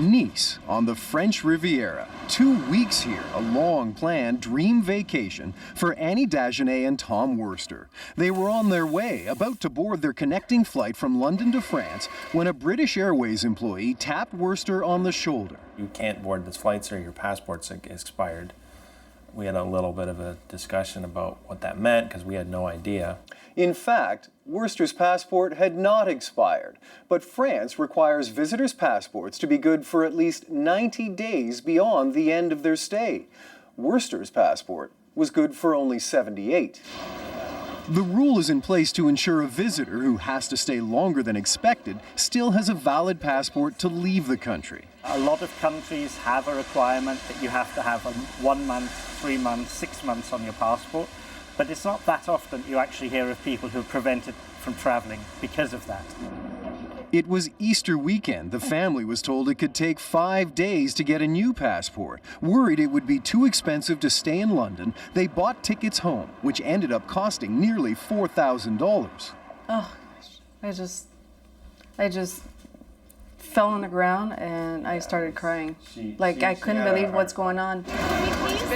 Nice on the French Riviera. 2 weeks here, a long-planned dream vacation for Annie Dagenet and Tom Worster. They were on their way, about to board their connecting flight from London to France, when a British Airways employee tapped Worster on the shoulder. You can't board this flight, sir. Your passport's expired. We had a little bit of a discussion about what that meant because we had no idea. In fact, Worster's passport had not expired, but France requires visitors' passports to be good for at least 90 days beyond the end of their stay. Worster's passport was good for only 78. The rule is in place to ensure a visitor who has to stay longer than expected still has a valid passport to leave the country. A lot of countries have a requirement that you have to have 1 month, 3 months, 6 months on your passport, but it's not that often you actually hear of people who are prevented from traveling because of that. It was Easter weekend. The family was told it could take 5 days to get a new passport. Worried it would be too expensive to stay in London, they bought tickets home, which ended up costing nearly $4,000. Oh, I just fell on the ground and I started crying. I couldn't believe what's going on.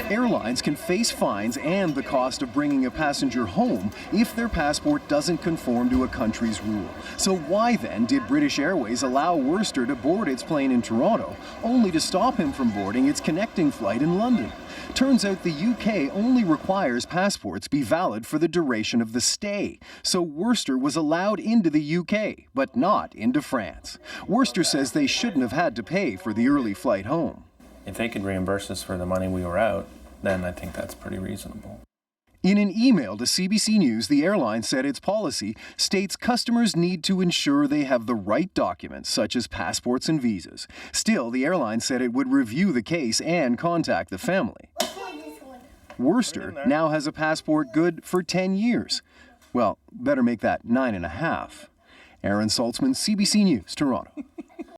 Airlines can face fines and the cost of bringing a passenger home if their passport doesn't conform to a country's rule. So why then did British Airways allow Worster to board its plane in Toronto, only to stop him from boarding its connecting flight in London? Turns out the UK only requires passports be valid for the duration of the stay. So Worster was allowed into the UK, but not into France. Worster says they shouldn't have had to pay for the early flight home. If they could reimburse us for the money we were out, then I think that's pretty reasonable. In an email to CBC News, the airline said its policy states customers need to ensure they have the right documents, such as passports and visas. Still, the airline said it would review the case and contact the family. Worster now has a passport good for 10 years. Well, better make that 9.5. Aaron Saltzman, CBC News, Toronto.